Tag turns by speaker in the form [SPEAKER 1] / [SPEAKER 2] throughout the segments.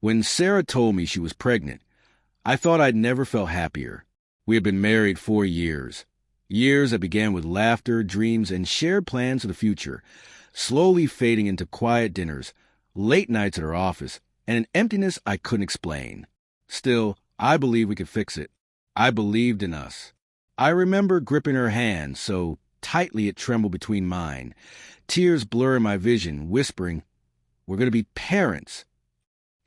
[SPEAKER 1] When Sarah told me she was pregnant, I thought I'd never felt happier. We had been married 4 years. Years that began with laughter, dreams, and shared plans for the future, slowly fading into quiet dinners, late nights at her office, and an emptiness I couldn't explain. Still, I believed we could fix it. I believed in us. I remember gripping her hand so tightly it trembled between mine, tears blurring my vision, whispering, "We're going to be parents."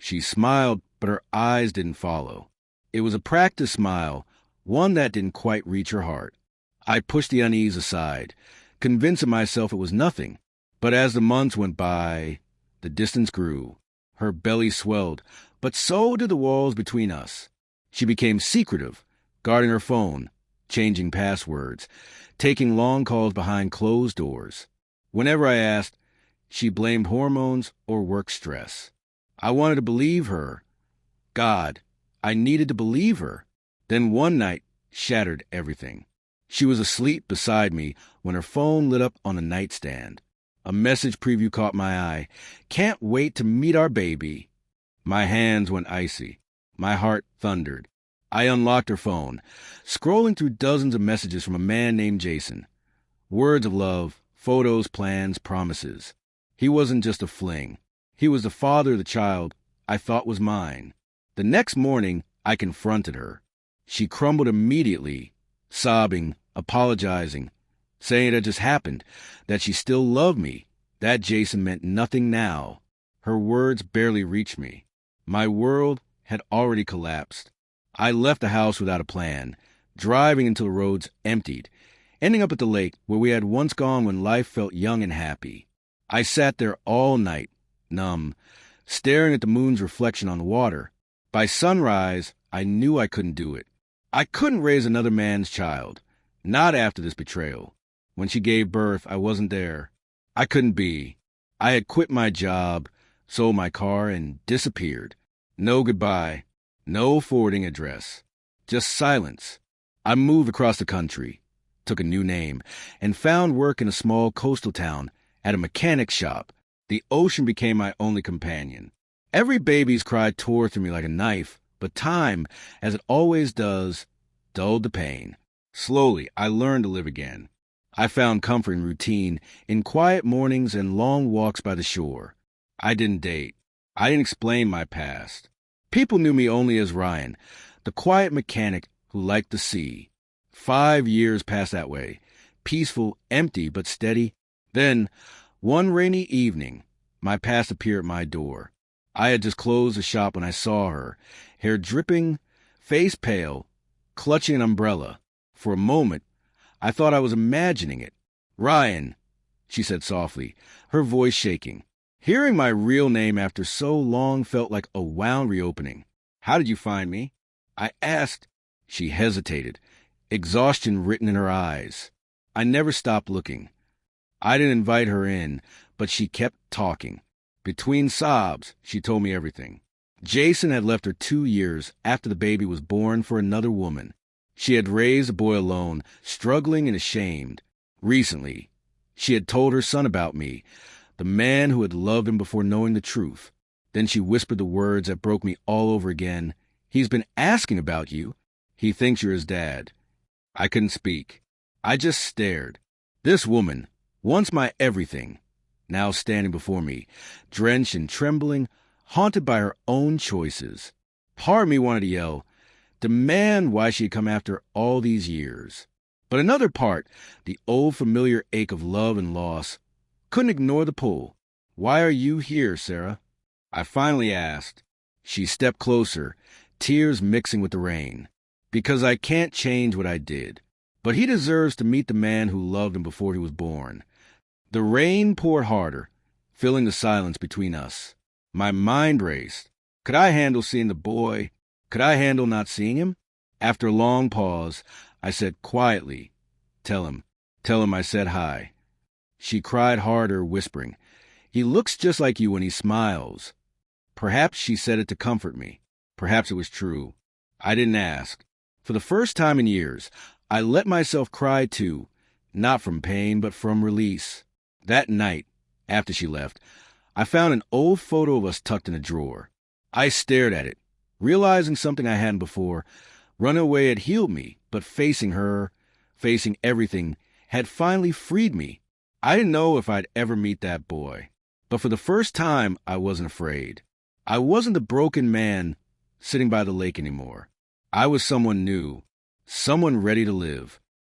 [SPEAKER 1] She smiled, but her eyes didn't follow. It was a practiced smile, one that didn't quite reach her heart. I pushed the unease aside, convincing myself it was nothing. But as the months went by, the distance grew. Her belly swelled, but so did the walls between us. She became secretive, guarding her phone, changing passwords, taking long calls behind closed doors. Whenever I asked, she blamed hormones or work stress. I wanted to believe her. God, I needed to believe her. Then one night shattered everything. She was asleep beside me when her phone lit up on the nightstand. A message preview caught my eye. "Can't wait to meet our baby." My hands went icy. My heart thundered. I unlocked her phone, scrolling through dozens of messages from a man named Jason. Words of love, photos, plans, promises. He wasn't just a fling. He was the father of the child I thought was mine. The next morning, I confronted her. She crumbled immediately, sobbing, apologizing, saying it had just happened, that she still loved me, that Jason meant nothing now. Her words barely reached me. My world had already collapsed. I left the house without a plan, driving until the roads emptied, ending up at the lake where we had once gone when life felt young and happy. I sat there all night, numb, staring at the moon's reflection on the water. By sunrise, I knew I couldn't do it. I couldn't raise another man's child, not after this betrayal. When she gave birth, I wasn't there. I couldn't be. I had quit my job, sold my car, and disappeared. No goodbye, no forwarding address, just silence. I moved across the country, took a new name, and found work in a small coastal town at a mechanic shop. The ocean became my only companion. Every baby's cry tore through me like a knife, but time, as it always does, dulled the pain. Slowly, I learned to live again. I found comfort in routine, in quiet mornings and long walks by the shore. I didn't date. I didn't explain my past. People knew me only as Ryan, the quiet mechanic who liked the sea. 5 years passed that way, peaceful, empty, but steady. Then, one rainy evening, my past appeared at my door. I had just closed the shop when I saw her, hair dripping, face pale, clutching an umbrella. For a moment, I thought I was imagining it. "Ryan," she said softly, her voice shaking. Hearing my real name after so long felt like a wound reopening. "How did you find me?" I asked. She hesitated, exhaustion written in her eyes. I never stopped looking. I didn't invite her in, but she kept talking. Between sobs, she told me everything. Jason had left her 2 years after the baby was born for another woman. She had raised a boy alone, struggling and ashamed. Recently, she had told her son about me, the man who had loved him before knowing the truth. Then she whispered the words that broke me all over again. "He's been asking about you. He thinks you're his dad." I couldn't speak. I just stared. This woman, once my everything, now standing before me, drenched and trembling, haunted by her own choices. Part of me wanted to yell, demand why she had come after all these years. But another part, the old familiar ache of love and loss, couldn't ignore the pull. "Why are you here, Sarah?" I finally asked. She stepped closer, tears mixing with the rain. "Because I can't change what I did. But he deserves to meet the man who loved him before he was born." The rain poured harder, filling the silence between us. My mind raced. Could I handle seeing the boy? Could I handle not seeing him? After a long pause, I said quietly, Tell him I said hi." She cried harder, whispering, "He looks just like you when he smiles." Perhaps she said it to comfort me. Perhaps it was true. I didn't ask. For the first time in years, I let myself cry too, not from pain, but from release. That night, after she left, I found an old photo of us tucked in a drawer. I stared at it, realizing something I hadn't before. Running away had healed me, but facing her, facing everything, had finally freed me. I didn't know if I'd ever meet that boy, but for the first time, I wasn't afraid. I wasn't the broken man sitting by the lake anymore. I was someone new, someone ready to live.